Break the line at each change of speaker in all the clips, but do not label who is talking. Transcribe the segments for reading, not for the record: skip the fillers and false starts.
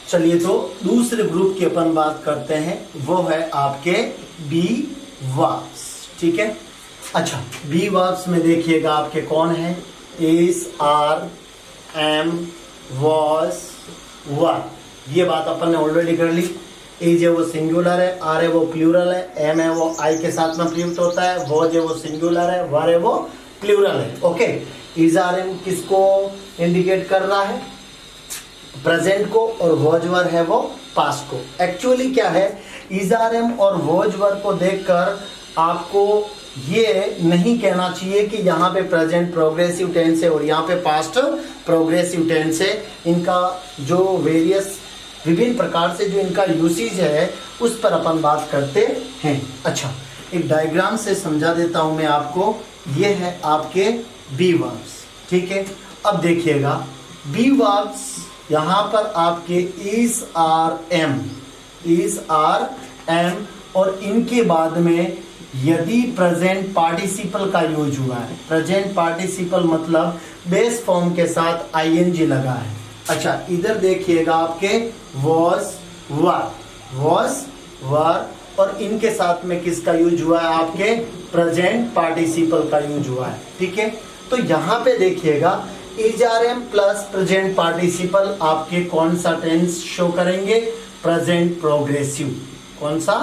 चलिए तो दूसरे ग्रुप की अपन बात करते हैं, वो है आपके बी वर्ब्स। ठीक है, अच्छा बी वर्ब्स में देखिएगा आपके कौन है, इज, आर, एम, वॉज, वर। ये बात अपन ने ऑलरेडी कर ली। इज है वो सिंगुलर है, आर है वो प्लूरल है, एम है वो आई के साथ में प्रयुक्त होता है, वॉज है वो सिंगुलर है, वर है वो प्लूरल है। ओके, इज आर एम किसको इंडिकेट कर रहा है, प्रेजेंट को, और वॉज वर है वो पास्ट को। एक्चुअली क्या है, इज आर एम और वॉज वर को देखकर आपको ये नहीं कहना चाहिए कि यहाँ पे प्रेजेंट प्रोग्रेसिव टेंस है और यहाँ पे पास्ट प्रोग्रेसिव टेंस है। इनका जो वेरियस विभिन्न प्रकार से जो इनका यूसेज है उस पर अपन बात करते हैं। अच्छा, एक डायग्राम से समझा देता हूं मैं आपको। ये है आपके बी वर्ब्स। ठीक है, अब देखिएगा बी वर्ब्स यहाँ पर आपके is, are, am, is, are, am, और इनके बाद में यदि प्रेजेंट पार्टिसिपल का यूज हुआ है, प्रेजेंट पार्टिसिपल मतलब बेस फॉर्म के साथ आईएनजी लगा है। अच्छा, इधर देखिएगा आपके वॉज, वर, वॉज, वर, और इनके साथ में किसका यूज हुआ है, आपके प्रेजेंट पार्टिसिपल का यूज हुआ है। ठीक है, तो यहाँ पे देखिएगा is, are, am plus present participle आपके कौन सा टेंस शो करेंगे, प्रेजेंट प्रोग्रेसिव। कौन सा,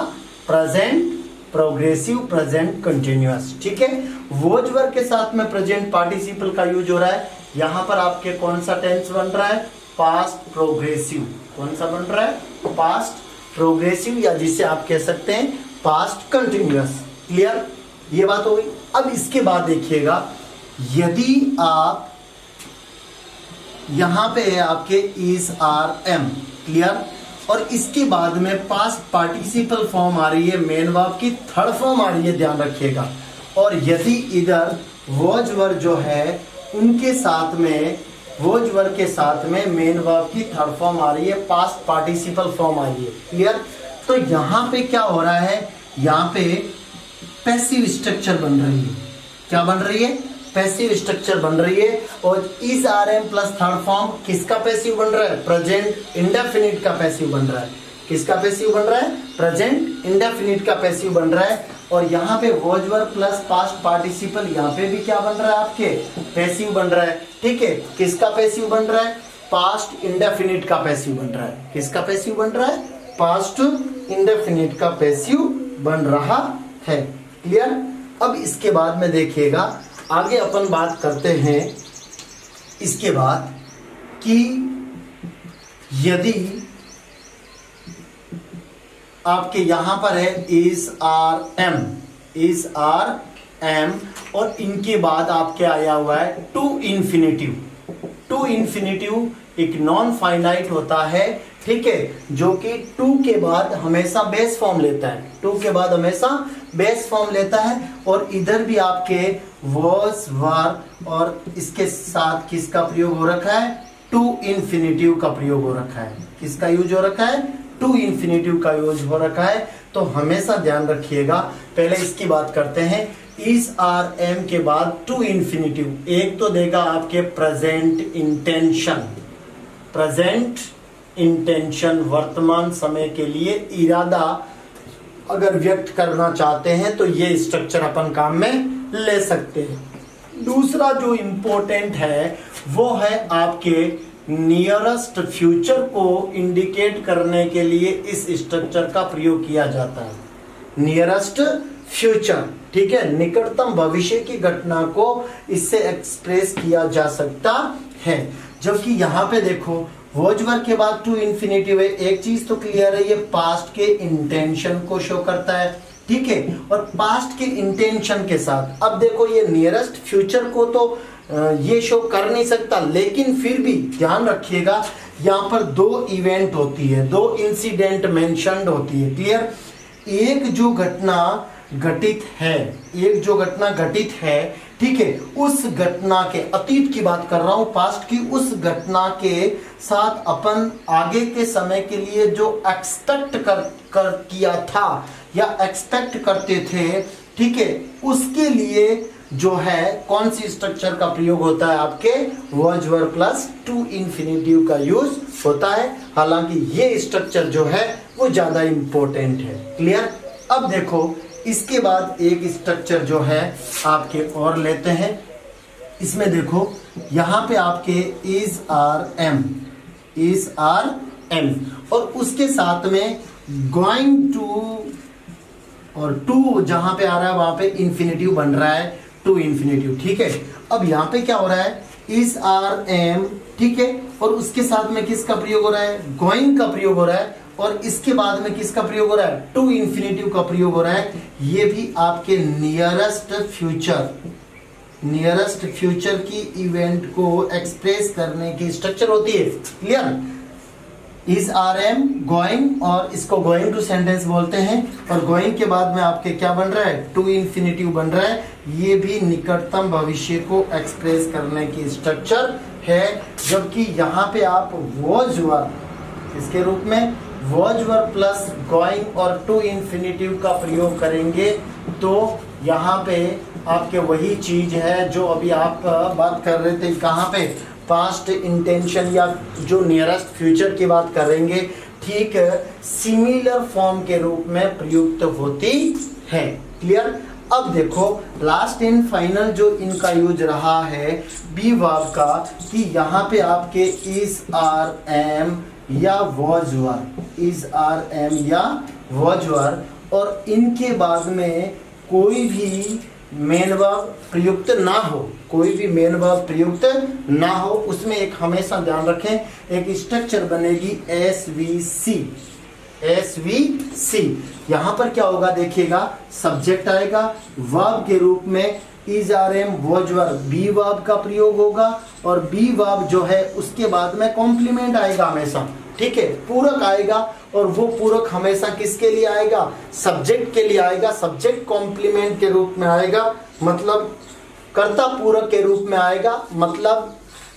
प्रेजेंट प्रोग्रेसिव, प्रेजेंट कंटिन्यूअस। ठीक है, वॉज वर के साथ में प्रेजेंट पार्टिसिपल का यूज हो रहा है। यहाँ पर आपके कौन सा टेंस बन रहा है, पास्ट प्रोग्रेसिव। कौन सा बन रहा है, पास्ट प्रोग्रेसिव, या जिसे आप कह सकते हैं पास्ट कंटिन्यूअस। क्लियर, ये बात हो गई। अब इसके बाद देखिएगा, यदि आप यहां पे है आपके इज, आर, एम, क्लियर, और इसके बाद में पास्ट पार्टिसिपल फॉर्म आ रही है, मेन वर्ब की थर्ड फॉर्म आ रही है, ध्यान रखिएगा। और यदि इधर वॉज वर जो है उनके साथ में, वॉज वर के साथ में मेन वर्ब की थर्ड फॉर्म आ रही है, पास्ट पार्टिसिपल फॉर्म आ रही है। क्लियर, तो यहाँ पे क्या हो रहा है, यहाँ पे पैसिव स्ट्रक्चर बन रही है। क्या बन रही है, पैसिव स्ट्रक्चर बन रही है। और is, are, am plus third form किसका पैसिव बन रहा है, प्रेजेंट इंडेफिनिट का पैसिव बन रहा है। किसका पैसिव बन रहा है, प्रेजेंट इंडेफिनिट का पैसिव बन रहा है। और यहाँ पे was were plus past participle, यहाँ पे भी क्या बन रहा है, आपके पैसिव बन रहा है। ठीक है, किसका पैसिव बन रहा है, पास्ट इंडेफिनिट का पैसिव बन रहा है। किसका पैसिव बन रहा है, पास्ट इंडेफिनिट का पैसिव बन रहा है। क्लियर, अब इसके बाद में देखिएगा, आगे अपन बात करते हैं इसके बाद कि यदि आपके यहां पर है is, are, am, is, are, am, और इनके बाद आपके आया हुआ है टू इन्फिनिटिव। टू इन्फिनिटिव एक नॉन फाइनाइट होता है, ठीक है, जो कि टू के बाद हमेशा बेस फॉर्म लेता है, टू के बाद हमेशा बेस फॉर्म लेता है। और इधर भी आपके वॉज, वर, और इसके साथ किसका प्रयोग हो रखा है, टू इन्फिनिटिव का प्रयोग हो रखा है। किसका यूज हो रखा है, टू इन्फिनिटिव का यूज हो रखा है। तो हमेशा ध्यान रखिएगा, पहले इसकी बात करते हैं। इज, आर, एम के बाद टू इन्फिनिटिव, एक तो देगा आपके प्रेजेंट इंटेंशन। प्रेजेंट इंटेंशन वर्तमान समय के लिए इरादा अगर व्यक्त करना चाहते हैं तो ये स्ट्रक्चर अपन काम में ले सकते हैं। दूसरा जो इंपॉर्टेंट है वो है आपके नियरेस्ट फ्यूचर को इंडिकेट करने के लिए इस स्ट्रक्चर का प्रयोग किया जाता है। नियरेस्ट फ्यूचर, ठीक है, निकटतम भविष्य की घटना को इससे एक्सप्रेस किया जा सकता है। जबकि यहाँ पे देखो वॉज वर के बाद टू इन्फिनिटिव है, एक चीज तो क्लियर है, ये पास्ट के इंटेंशन को शो करता है। ठीक है, और पास्ट के इंटेंशन के साथ अब देखो ये नियरेस्ट फ्यूचर को तो ये शो कर नहीं सकता, लेकिन फिर भी ध्यान रखिएगा यहाँ पर दो इवेंट होती है, दो इंसिडेंट मेंशन्ड होती है। क्लियर, एक जो घटना घटित है, एक जो घटना घटित है, ठीक है, उस घटना के, अतीत की बात कर रहा हूं, पास्ट की, उस घटना के साथ अपन आगे के समय के लिए जो एक्सपेक्ट कर किया था या एक्सपेक्ट करते थे, ठीक है, उसके लिए जो है कौन सी स्ट्रक्चर का प्रयोग होता है, आपके was verb plus to infinitive का यूज होता है। हालांकि ये स्ट्रक्चर जो है वो ज्यादा इंपॉर्टेंट है। क्लियर। अब देखो इसके बाद एक स्ट्रक्चर जो है आपके और लेते हैं। इसमें देखो यहाँ पे आपके इज आर एम और उसके साथ में गोइंग टू और टू जहां पे आ रहा है वहां पे इंफिनिटिव बन रहा है, टू इंफिनिटिव। ठीक है। अब यहाँ पे क्या हो रहा है, इज आर एम, ठीक है, और उसके साथ में किसका प्रयोग हो रहा है, गोइंग का प्रयोग हो रहा है, और इसके बाद में किसका प्रयोग हो रहा है, टू इंफिनिटिव का प्रयोग हो रहा है। ये भी आपके नियरेस्ट फ्यूचर की इवेंट को एक्सप्रेस करने की स्ट्रक्चर होती है। Clear. Is are am going, और इसको गोइंग टू सेंटेंस बोलते हैं, और गोइंग के बाद में आपके क्या बन रहा है, टू इंफिनिटिव बन रहा है। ये भी निकटतम भविष्य को एक्सप्रेस करने की स्ट्रक्चर है। जबकि यहाँ पे आप वॉज वर्ब इसके रूप में वॉज वर्ब प्लस गोइंग और टू इंफिनिटिव का प्रयोग करेंगे तो यहाँ पे आपके वही चीज है जो अभी आप बात कर रहे थे। कहाँ पे, पास्ट इंटेंशन या जो नियरेस्ट फ्यूचर की बात करेंगे, ठीक सिमिलर फॉर्म के रूप में प्रयुक्त होती है। क्लियर। अब देखो लास्ट एंड फाइनल जो इनका यूज रहा है बी वर्ब का, कि यहाँ पे आपके इज आर एम या was verb, is are am या वॉज वर्ब, और इनके बाद में कोई भी मेन वर्ब प्रयुक्त ना हो, कोई भी मेन वर्ब प्रयुक्त ना हो, उसमें एक हमेशा ध्यान रखें एक स्ट्रक्चर बनेगी एसवीसी। यहां पर क्या होगा देखिएगा, सब्जेक्ट आएगा, वर्ब के रूप में is are am was verb, be verb का प्रयोग होगा, और बी वर्ब जो है उसके बाद में कॉम्प्लीमेंट आएगा हमेशा। ठीक है, पूरक आएगा, और वो पूरक हमेशा किसके लिए आएगा, सब्जेक्ट के लिए आएगा। सब्जेक्ट कॉम्प्लीमेंट के रूप में आएगा, मतलब कर्ता पूरक के रूप में आएगा, मतलब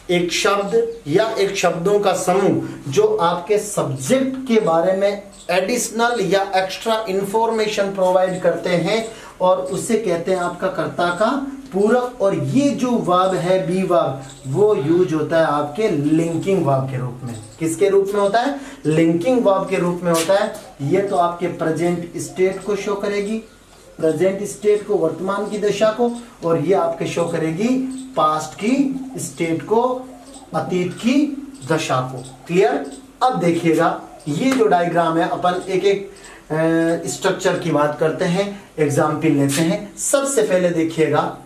एक शब्द या एक शब्दों का समूह जो आपके सब्जेक्ट के बारे में एडिशनल या एक्स्ट्रा इंफॉर्मेशन प्रोवाइड करते हैं, और उसे कहते हैं आपका कर्ता का पूरक। और ये जो वर्ब है बी वर्ब, वो यूज होता है आपके लिंकिंग वर्ब के रूप में। किसके रूप में होता है, लिंकिंग वर्ब के रूप में होता है। ये तो आपके प्रेजेंट स्टेट को शो करेगी, प्रेजेंट स्टेट को, वर्तमान की दशा को, और ये आपके शो करेगी पास्ट की स्टेट को, अतीत की दशा को। क्लियर। अब देखिएगा ये जो डायग्राम है, अपन एक एक स्ट्रक्चर की बात करते हैं, एग्जाम्पल लेते हैं। सबसे पहले देखिएगा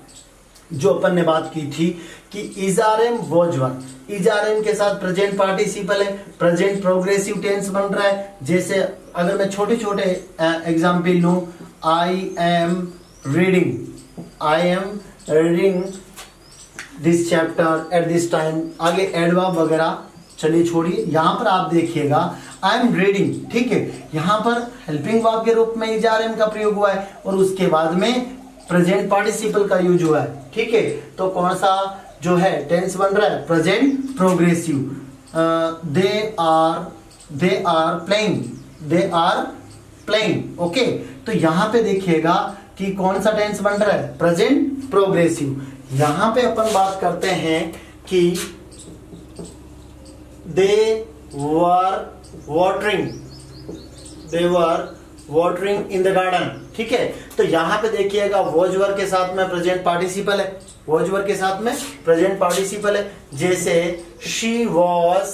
जो अपन ने बात की थी कि is are am was verb, is are am के साथ प्रेजेंट पार्टिसिपल है, प्रेजेंट प्रोग्रेसिव टेंस बन रहा है। जैसे अगर मैं छोटे छोटे एग्जाम्पल लूं, I am reading this chapter at this time, आगे एडवर्ब वगैरह चलिए छोड़िए। यहां पर आप देखिएगा आई एम रीडिंग, ठीक है, यहां पर हेल्पिंग वर्ब के रूप में इज आर एम का प्रयोग हुआ है, और उसके बाद में प्रेजेंट पार्टिसिपल का यूज हुआ है। ठीक है, तो कौन सा जो है टेंस बन रहा है, present progressive. They are playing. Okay, तो यहां पे देखिएगा कि कौन सा टेंस बन रहा है, प्रेजेंट प्रोग्रेसिव। यहां पे अपन बात करते हैं कि दे वर वाटरिंग इन द गार्डन। ठीक है, तो यहां पे देखिएगा वॉज वर्ब के साथ में प्रेजेंट पार्टिसिपल है, वॉज वर्ब के साथ में प्रेजेंट पार्टिसिपल है। जैसे शी वॉज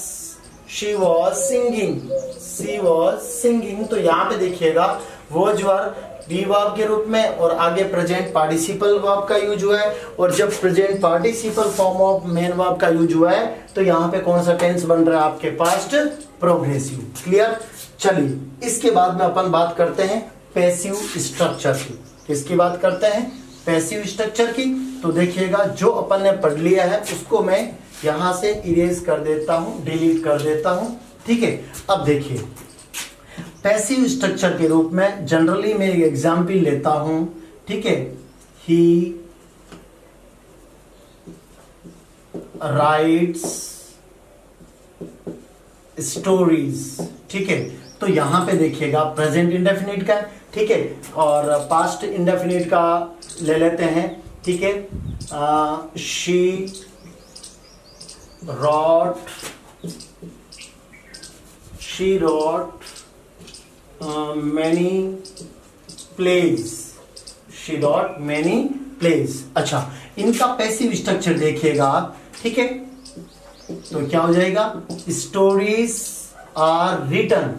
सिंगिंग, तो यहां पे देखिएगा वॉज वर्ब बी वर्ब के रूप में, और आगे प्रेजेंट पार्टिसिपल वर्ब का यूज हुआ है। और जब present participle form of main verb का यूज हुआ है तो यहाँ पे कौन सा टेंस बन रहा है, आपके पास्ट प्रोग्रेसिव। क्लियर। चलिए इसके बाद में अपन बात करते हैं पैसिव स्ट्रक्चर की। किसकी बात करते हैं, पैसिव स्ट्रक्चर की। तो देखिएगा जो अपन ने पढ़ लिया है उसको मैं यहां से इरेज कर देता हूं, डिलीट कर देता हूं। ठीक है, अब देखिए पैसिव स्ट्रक्चर के रूप में जनरली मैं एक एग्जाम्पल लेता हूं। ठीक है, ही राइट्स स्टोरीज। ठीक है, तो यहां पे देखिएगा प्रेजेंट इंडेफिनिट का, ठीक है, और पास्ट इंडेफिनिट का ले लेते हैं ठीक है, she wrote many plays, she wrote many plays। अच्छा, इनका पैसिव स्ट्रक्चर देखिएगा आप, ठीक है, तो क्या हो जाएगा, stories are written,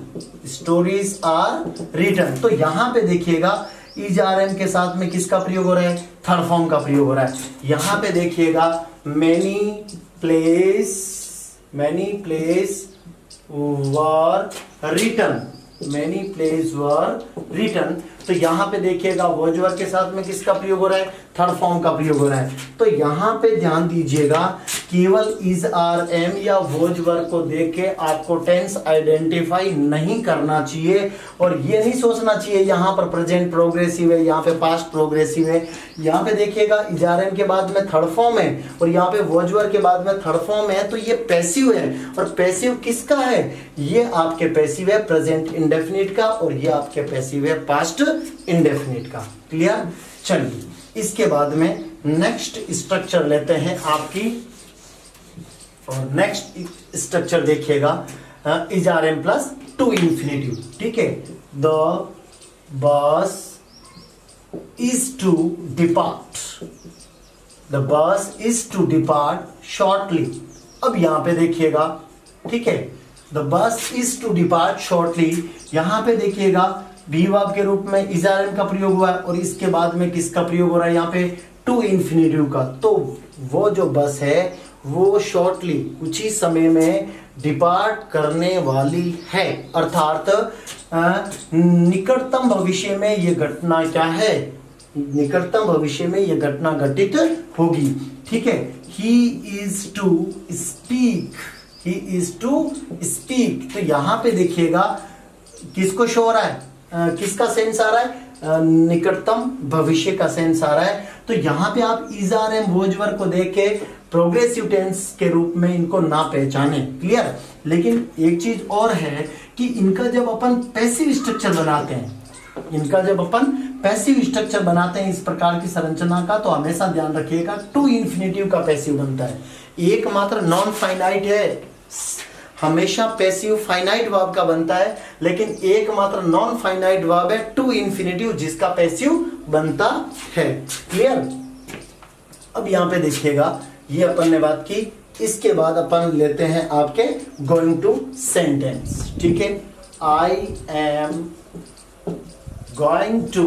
stories are written. तो यहां पे देखिएगा इज आर एम के साथ में किसका प्रयोग हो रहा है, थर्ड फॉर्म का प्रयोग हो रहा है। यहां पे देखिएगा many place were written, many place were written. तो यहां पे देखिएगा वॉज वर के साथ में किसका प्रयोग हो रहा है, थर्ड फॉर्म का प्रयोग हो रहा है। तो यहां पे ध्यान दीजिएगा, केवल इज आर एम या वॉज वर को देख के आपको टेंस आइडेंटिफाई नहीं करना चाहिए, और ये नहीं सोचना चाहिए यहां पर प्रेजेंट प्रोग्रेसिव है, यहाँ पे पास्ट प्रोग्रेसिव है। यहाँ पे देखिएगा इज आर एम के बाद में थर्ड फॉर्म है और यहाँ पे वॉज वर के बाद में थर्ड फॉर्म है, तो ये पैसिव है। और पैसिव किसका है, ये आपके पैसिव है प्रेजेंट इंडेफिनिट का, और ये आपके पैसिव है पास्ट इंडेफिनिट का। क्लियर। चलिए, इसके बाद में नेक्स्ट स्ट्रक्चर लेते हैं आपकी, और नेक्स्ट स्ट्रक्चर देखिएगा is are am plus to infinitive, ठीक है। The bus is to depart, the bus is to depart shortly. अब यहां पे देखिएगा, ठीक है, the bus is to depart shortly. यहां पे देखिएगा बी वर्ब के रूप में इज आर एम का प्रयोग हुआ है, और इसके बाद में किसका प्रयोग हो रहा है, यहाँ पे टू इन्फिनेटिव का। तो वो जो बस है वो शॉर्टली, कुछ ही समय में डिपार्ट करने वाली है, अर्थात निकटतम भविष्य में ये घटना क्या है, निकटतम भविष्य में ये घटना घटित होगी, ठीक है। He is to speak, he is to speak. तो यहां पे देखिएगा किसको शो हो रहा है, किसका सेंस आ रहा है, निकटतम भविष्य का सेंस आ रहा है। तो यहां पे आप is are am was were को देख के प्रोग्रेसिव टेंस के रूप में इनको ना पहचाने। क्लियर। लेकिन एक चीज और है कि इनका जब अपन पैसिव स्ट्रक्चर बनाते हैं, इनका जब अपन पैसिव स्ट्रक्चर बनाते हैं इस प्रकार की संरचना का, तो हमेशा ध्यान रखिएगा टू इन्फिनेटिव का पैसिव बनता है। एकमात्र नॉन फाइनाइट है, हमेशा पैसिव फाइनाइट वर्ब का बनता है, लेकिन एकमात्र नॉन फाइनाइट वर्ब है टू इन्फिनेटिव जिसका पैसिव बनता है। क्लियर। अब यहां पे देखिएगा, ये अपन ने बात की, इसके बाद अपन लेते हैं आपके गोइंग टू सेंटेंस, ठीक है। I am going two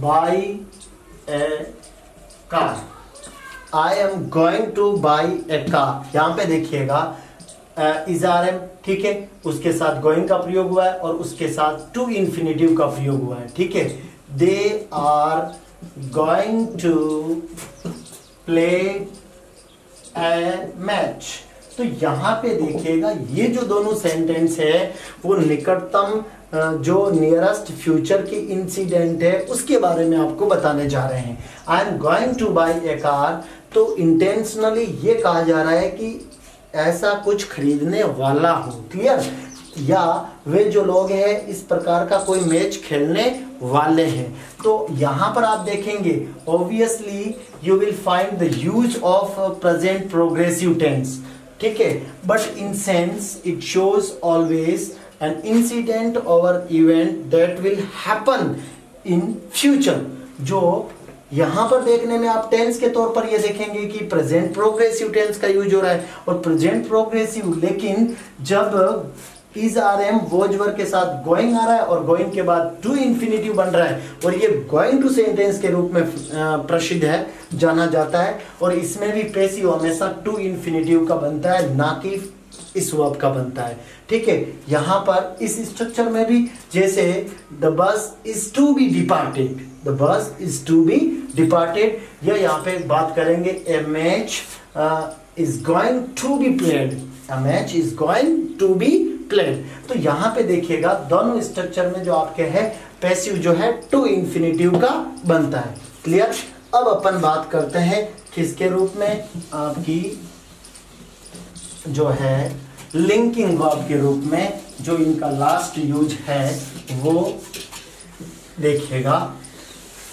by A car, I am going two by A car. यहां पे देखिएगा इज आर एम, ठीक है, उसके साथ गोइंग का प्रयोग हुआ है और उसके साथ टू इन्फिनेटिव का प्रयोग हुआ है, ठीक है। They are going to play a match. तो यहां पे देखिएगा ये जो दोनों सेंटेंस है वो निकटतम जो नियरेस्ट फ्यूचर की इंसिडेंट है उसके बारे में आपको बताने जा रहे हैं। I am going two by A car, तो इंटेंशनली ये कहा जा रहा है कि ऐसा कुछ खरीदने वाला हो। क्लियर। या वे जो लोग हैं इस प्रकार का कोई मैच खेलने वाले हैं। तो यहां पर आप देखेंगे obviously you will find the use of present progressive tense, ठीक है। But in sense it shows always an incident or event that will happen in future। जो यहां पर देखने में आप टेंस के तौर पर ये देखेंगे कि प्रेजेंट प्रोग्रेसिव टेंस का यूज हो रहा है और प्रेजेंट प्रोग्रेसिव, लेकिन जब is are am was were के साथ गोइंग आ रहा है और गोइंग के बाद टू इन्फिनेटिव बन रहा है और ये गोइंग टू सेंटेंस के रूप में प्रसिद्ध है, जाना जाता है। और इसमें भी पैसिव हमेशा टू इन्फिनेटिव का बनता है, ना कि इस वर्ब का बनता है, ठीक है। यहां पर इस स्ट्रक्चर में भी जैसे the bus is to be departed, the bus is to be departed, या यहाँ पे बात करेंगे a match is going to be played, a match is going to be played. तो यहाँ पे देखिएगा दोनों स्ट्रक्चर में जो आपके है पैसिव जो है टू इन्फिनेटिव का बनता है। क्लियर। अब अपन बात करते हैं किसके रूप में, आपकी जो है लिंकिंग वर्ब के रूप में, जो इनका लास्ट यूज है वो देखिएगा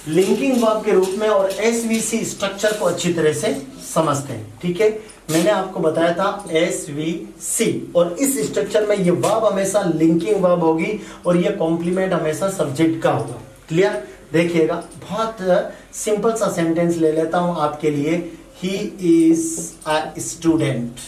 लिंकिंग वर्ब के रूप में और एसवीसी स्ट्रक्चर को अच्छी तरह से समझते हैं। ठीक है, मैंने आपको बताया था एसवीसी, और इस स्ट्रक्चर में ये वर्ब हमेशा लिंकिंग वर्ब होगी और ये कॉम्प्लीमेंट हमेशा सब्जेक्ट का होगा। क्लियर? देखिएगा, बहुत सिंपल सा सेंटेंस ले लेता हूं आपके लिए। He is a student,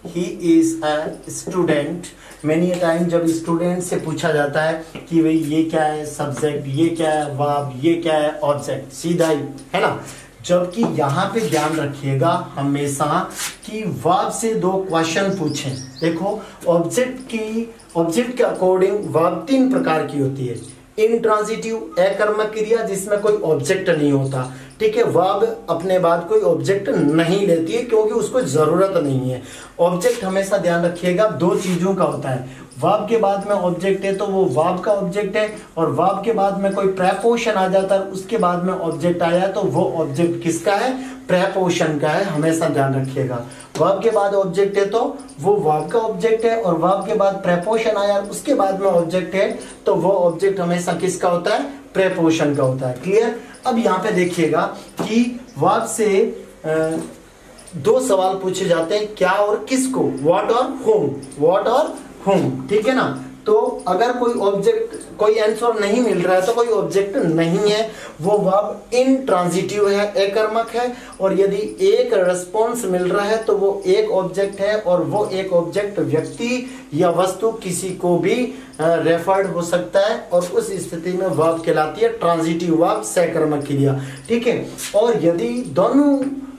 he is a student. Many time जब स्टूडेंट से पूछा जाता है कि भाई ये क्या है सब्जेक्ट, ये क्या है वर्ब, ये क्या है ऑब्जेक्ट, सीधा ही है ना। जबकि यहाँ पे ध्यान रखिएगा हमेशा कि वर्ब से दो क्वेश्चन पूछें। देखो, ऑब्जेक्ट के अकॉर्डिंग वर्ब 3 प्रकार की होती है। इंट्रांजिटिव, अकर्मक क्रिया जिसमें कोई ऑब्जेक्ट नहीं होता। ठीक है, वर्ब अपने बाद कोई ऑब्जेक्ट नहीं लेती है क्योंकि उसको जरूरत नहीं है। ऑब्जेक्ट हमेशा ध्यान रखिएगा 2 चीजों का होता है। वर्ब के बाद में ऑब्जेक्ट है तो वो वर्ब का ऑब्जेक्ट है, और वर्ब के बाद में कोई प्रेपोजिशन आ जाता है उसके बाद में ऑब्जेक्ट आया तो वो ऑब्जेक्ट किसका है? प्रेपोजिशन का है। हमेशा ध्यान रखिएगा, वर्ब के बाद ऑब्जेक्ट है तो वो वर्ब का ऑब्जेक्ट है, और वर्ब के बाद प्रेपोजिशन आया उसके बाद में ऑब्जेक्ट है तो वो ऑब्जेक्ट हमेशा किसका होता है? प्रेपोजिशन का होता है। क्लियर? अब यहाँ पे देखिएगा कि वर्ब से 2 सवाल पूछे जाते हैं, क्या और किसको, व्हाट और whom, व्हाट और whom। ठीक है ना। तो अगर कोई ऑब्जेक्ट, कोई आंसर नहीं मिल रहा है तो कोई ऑब्जेक्ट नहीं है, वो वर्ब इंट्रांजिटिव है, अकर्मक है, और यदि एक रिस्पॉन्स मिल रहा है तो वो एक ऑब्जेक्ट है, और वो एक ऑब्जेक्ट व्यक्ति या वस्तु किसी को भी रेफर्ड हो सकता है, और उस स्थिति में वर्ब कहलाती है ट्रांजिटिव वर्ब, सकर्मक क्रिया। ठीक है, और यदि दोनों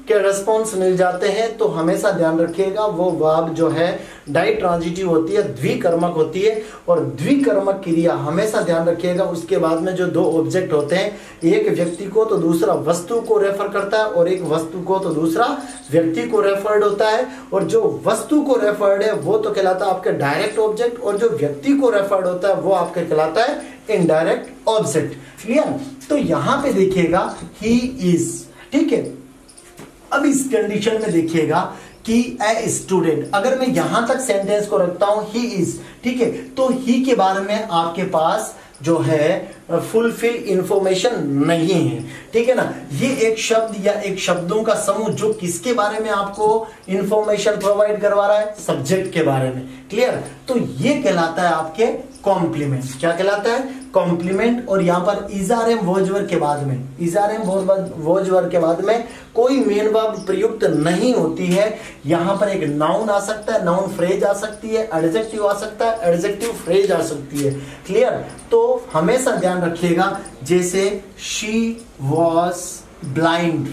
के रेस्पॉन्स मिल जाते हैं तो हमेशा ध्यान रखिएगा वो वर्ब जो है डाइट्रांजिटिव होती है, द्विकर्मक होती है। और द्विकर्मक क्रिया हमेशा ध्यान रखिएगा उसके बाद में जो 2 ऑब्जेक्ट होते हैं, एक व्यक्ति को तो दूसरा वस्तु को रेफर करता है, और एक वस्तु को तो दूसरा व्यक्ति को रेफर्ड होता है। और जो वस्तु को रेफर्ड है वो तो कहलाता है आपके डायरेक्ट ऑब्जेक्ट, और जो व्यक्ति को रेफर्ड होता है वो आपके कहलाता है इनडायरेक्ट ऑब्जेक्ट। क्लियर? तो यहां पे देखिएगा ही इज। ठीक है, अब इस कंडीशन में देखिएगा कि ए स्टूडेंट, अगर मैं यहां तक सेंटेंस को रखता हूं ही इज, ठीक है, तो ही के बारे में आपके पास जो है फुलफिल इंफॉर्मेशन नहीं है। ठीक है ना। ये एक शब्द या एक शब्दों का समूह जो किसके बारे में आपको इंफॉर्मेशन प्रोवाइड करवा रहा है? सब्जेक्ट के बारे में। क्लियर? तो ये कहलाता है आपके कॉम्प्लीमेंट। क्या कहलाता है? कॉम्प्लीमेंट। और यहां पर इजारेम वोजवर के बाद में, इजारेम वोजवर के बाद में कोई मेन वर्ब प्रयुक्त नहीं होती है। यहां पर एक नाउन आ सकता है, नाउन फ्रेज आ सकती है, एडजेक्टिव आ सकता है, एडजेक्टिव फ्रेज आ सकती है। क्लियर? तो हमेशा ध्यान रखिएगा, जैसे she was blind,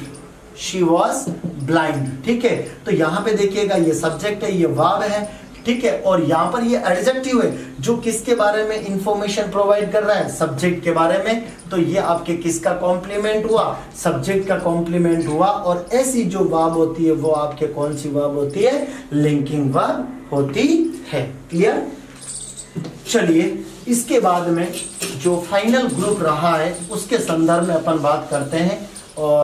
she was blind. ठीक है, तो यहां पे देखिएगा ये सब्जेक्ट है, ये वर्ब है। ठीक है, और यहां पर ये एडजेक्टिव है जो किसके बारे में इंफॉर्मेशन प्रोवाइड कर रहा है? सब्जेक्ट के बारे में। तो ये आपके किसका कॉम्प्लीमेंट हुआ? सब्जेक्ट का कॉम्प्लीमेंट हुआ। और ऐसी जो वर्ब होती है वो आपके कौन सी वर्ब होती है? लिंकिंग वर्ब होती है। क्लियर? चलिए, इसके बाद में जो फाइनल ग्रुप रहा है उसके संदर्भ में अपन बात करते हैं। और